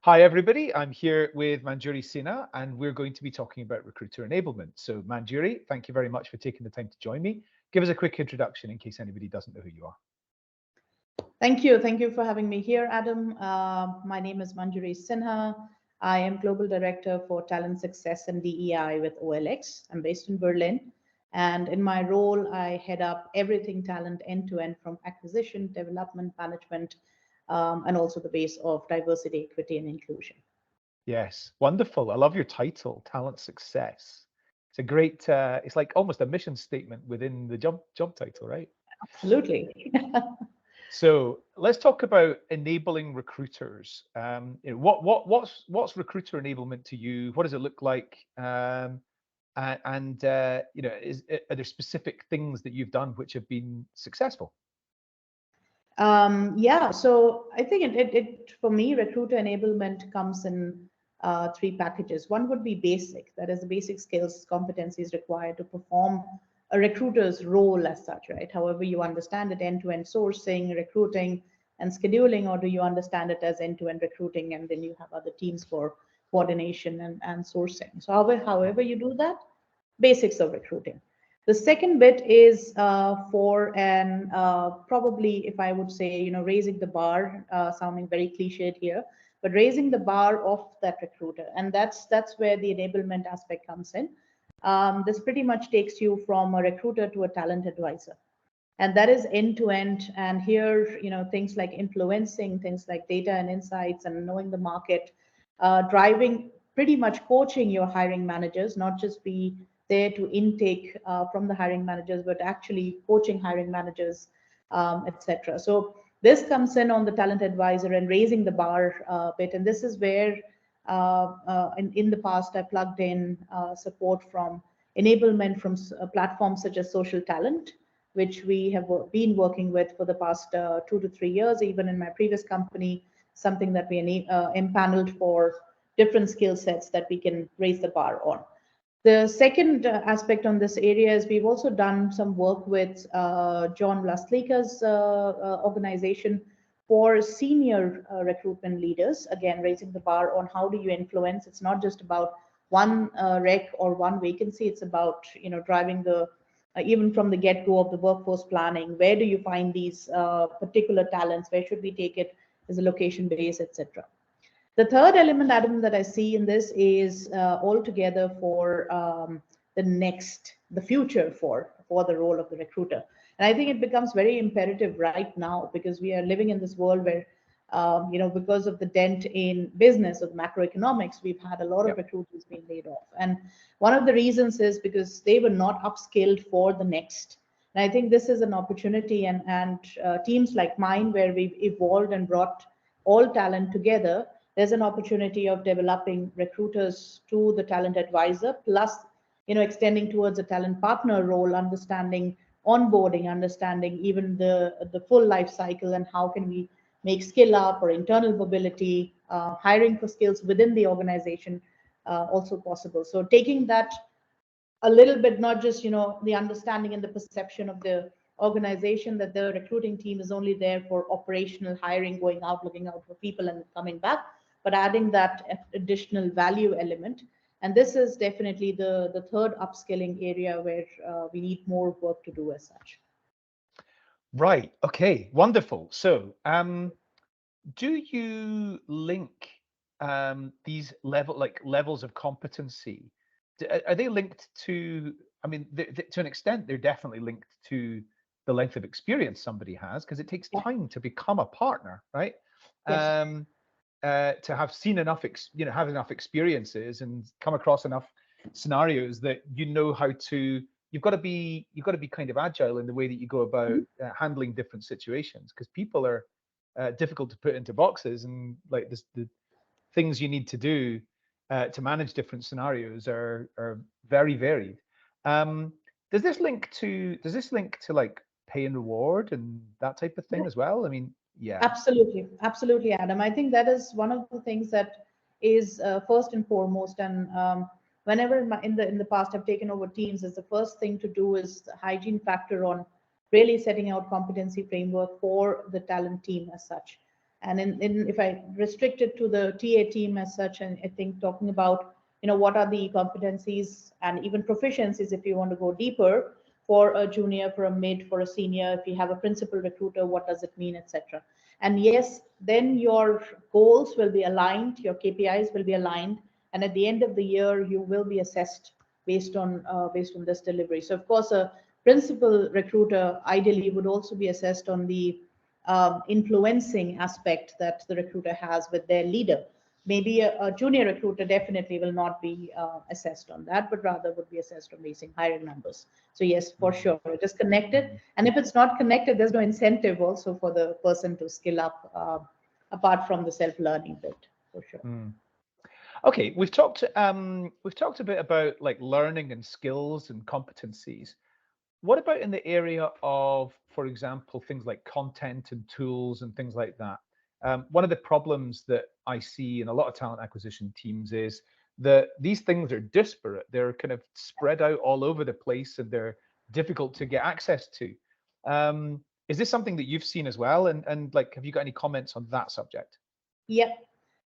Hi, everybody. I'm here with Manjuri Sinha, and we're going to be talking about recruiter enablement. So, Manjuri, thank you very much for taking the time to join me. Give us a quick introduction in case anybody doesn't know who you are. Thank you. Thank you for having me here, Adam. My name is Manjuri Sinha. I am Global Director for Talent Success and DEI with OLX. I'm based in Berlin. And in my role, I head up everything talent end to end from acquisition, development, management, and also the base of diversity, equity, and inclusion. Yes, wonderful. I love your title, Talent Success. It's a great, it's like almost a mission statement within the job title, right? Absolutely. So let's talk about enabling recruiters. What's recruiter enablement to you? What does it look like? Are there specific things that you've done which have been successful? Yeah, so I think it for me, recruiter enablement comes in three packages. One would be basic, that is the basic skills, competencies required to perform a recruiter's role as such, right? However you understand it, end-to-end sourcing, recruiting, and scheduling, or do you understand it as end-to-end recruiting and then you have other teams for coordination and sourcing? So however you do that, basics of recruiting. The second bit is for an probably, if I would say, raising the bar, sounding very cliched here, but raising the bar of that recruiter, and that's where the enablement aspect comes in. This pretty much takes you from a recruiter to a talent advisor, and that is end to end. And here, things like influencing, things like data and insights, and knowing the market, driving, pretty much coaching your hiring managers, not just be there to intake from the hiring managers, but actually coaching hiring managers, etc. So this comes in on the talent advisor and raising the bar bit. And this is where in the past I plugged in support from enablement from platforms such as Social Talent, which we have been working with for the past 2 to 3 years. Even in my previous company, something that we empaneled for different skill sets that we can raise the bar on. The second aspect on this area is we've also done some work with John Vlaslika's organization for senior recruitment leaders, again, raising the bar on how do you influence. It's not just about one rec or one vacancy, it's about driving the even from the get-go of the workforce planning. Where do you find these particular talents? Where should we take it as a location base, etc. The third element, Adam, that I see in this is altogether for the future for the role of the recruiter. And I think it becomes very imperative right now because we are living in this world where, because of the dent in business of macroeconomics, we've had a lot of recruiters being laid off. And one of the reasons is because they were not upskilled for the next. And I think this is an opportunity, and teams like mine, where we've evolved and brought all talent together, there's an opportunity of developing recruiters to the talent advisor, plus extending towards a talent partner role, understanding onboarding, understanding even the full life cycle, and how can we make skill up or internal mobility, hiring for skills within the organization also possible. So taking that a little bit, not just the understanding and the perception of the organization that the recruiting team is only there for operational hiring, going out, looking out for people and coming back, but adding that additional value element. And this is definitely the third upskilling area where we need more work to do as such. Right. Okay. Wonderful. So, do you link these levels of competency? Are they linked to? I mean, to an extent, they're definitely linked to the length of experience somebody has, because it takes Yeah. time to become a partner, right? Yes. To have seen enough, have enough experiences and come across enough scenarios that how to. You've got to be kind of agile in the way that you go about Mhm. handling different situations, because people are difficult to put into boxes, and like this, the things you need to do to manage different scenarios are very varied. Um, does this link to like pay and reward and that type of thing as well? I mean, yeah. Absolutely, absolutely, Adam. I think that is one of the things that is first and foremost. And whenever in the past I've taken over teams, is the first thing to do is the hygiene factor on really setting out competency framework for the talent team as such. And if I restrict it to the TA team as such, and I think talking about, what are the competencies and even proficiencies if you want to go deeper for a junior, for a mid, for a senior, if you have a principal recruiter, what does it mean, etc. And yes, then your goals will be aligned, your KPIs will be aligned, and at the end of the year, you will be assessed based on this delivery. So of course, a principal recruiter ideally would also be assessed on the influencing aspect that the recruiter has with their leader. Maybe a junior recruiter definitely will not be assessed on that, but rather would be assessed on basing hiring numbers. So yes, for Mm, sure, it is connected. mm, And if it's not connected, there's no incentive also for the person to skill up apart from the self-learning bit, for sure. mm. Okay, we've talked a bit about like learning and skills and competencies. What about in the area of, for example, things like content and tools and things like that? One of the problems that I see in a lot of talent acquisition teams is that these things are disparate. They're kind of spread out all over the place and they're difficult to get access to. Is this something that you've seen as well? And like, have you got any comments on that subject? Yep.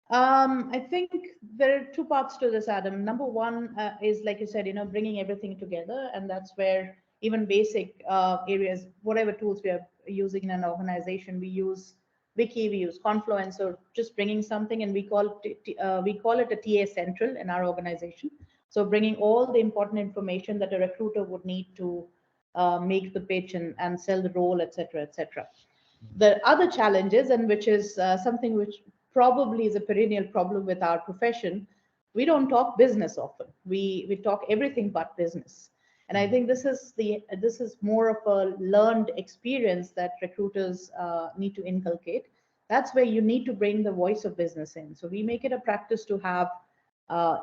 I think there are two parts to this, Adam. Number one is, like you said, bringing everything together, and that's where even basic areas, whatever tools we are using in an organization, we use Wiki, we use Confluence, or just bringing something, and we call it a TA central in our organization. So bringing all the important information that a recruiter would need to make the pitch and sell the role, etc., etc. The other challenges, and which is something which probably is a perennial problem with our profession, we don't talk business often. We talk everything but business. And I Mm, think this is more of a learned experience that recruiters need to inculcate. That's where you need to bring the voice of business in. So we make it a practice to have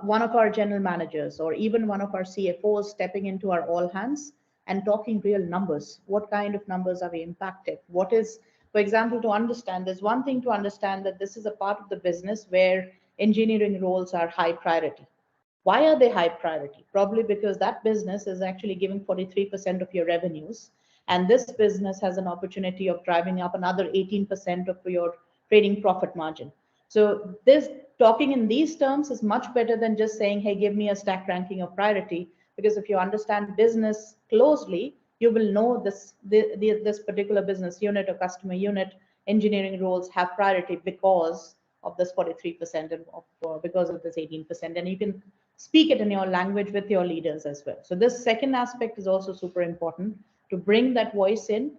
one of our general managers or even one of our CFOs stepping into our all hands and talking real numbers. What kind of numbers are we impacted? What is, for example, to understand, there's one thing to understand that this is a part of the business where engineering roles are high priority. Why are they high priority? Probably because that business is actually giving 43% of your revenues, and this business has an opportunity of driving up another 18% of your trading profit margin. So this talking in these terms is much better than just saying, hey, give me a stack ranking of priority, because if you understand business closely, you will know this particular business unit or customer unit engineering roles have priority because of this 43% and because of this 18%, and you can speak it in your language with your leaders as well. So this second aspect is also super important to bring that voice in.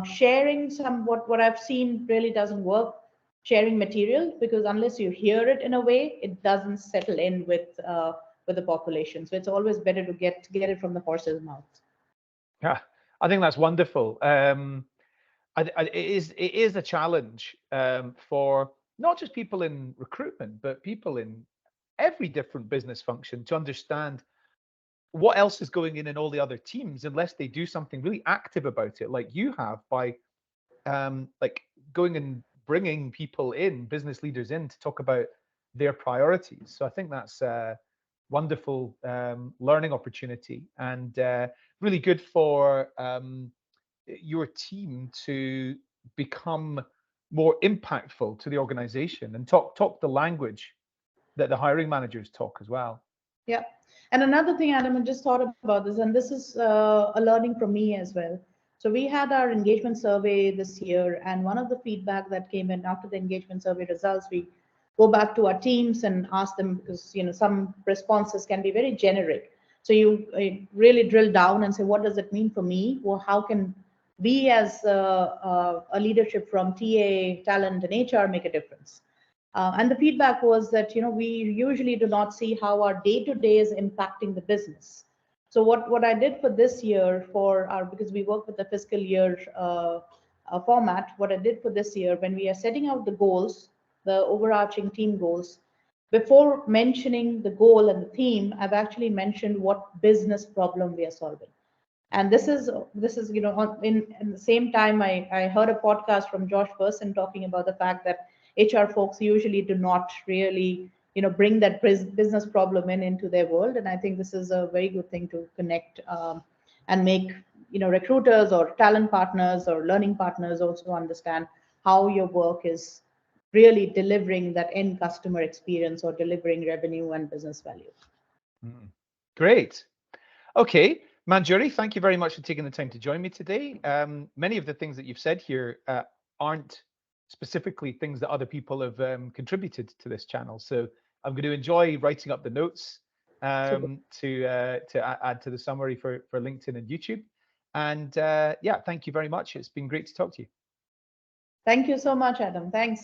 Sharing some what I've seen really doesn't work, sharing material, because unless you hear it in a way, it doesn't settle in with the population. So it's always better to get it from the horse's mouth. yeah, I think that's wonderful. It is a challenge for not just people in recruitment, but people in every different business function to understand what else is going in all the other teams unless they do something really active about it, like you have by like going and bringing people in, business leaders in to talk about their priorities. So I think that's a wonderful learning opportunity and really good for your team to become more impactful to the organization and talk the language that the hiring managers talk as well. Yeah. And another thing, Adam, I just thought about this, and this is a learning from me as well. So we had our engagement survey this year, and one of the feedback that came in after the engagement survey results, we go back to our teams and ask them, because some responses can be very generic. So you really drill down and say, what does it mean for me? Well, how can we as a leadership from TA, talent, and HR make a difference? And the feedback was that we usually do not see how our day-to-day is impacting the business. So what I did for this year for our, because we work with the fiscal year format, what I did for this year, when we are setting out the goals, the overarching team goals, before mentioning the goal and the theme, I've actually mentioned what business problem we are solving. And this is in the same time, I heard a podcast from Josh Person talking about the fact that HR folks usually do not really bring that business problem into their world. And I think this is a very good thing to connect and make recruiters or talent partners or learning partners also understand how your work is really delivering that end customer experience or delivering revenue and business value. Mm. Great. Okay, Manjuri, thank you very much for taking the time to join me today. Many of the things that you've said here aren't specifically things that other people have contributed to this channel. So I'm going to enjoy writing up the notes Super. to add to the summary for LinkedIn and YouTube. And yeah, thank you very much. It's been great to talk to you. Thank you so much, Adam. Thanks.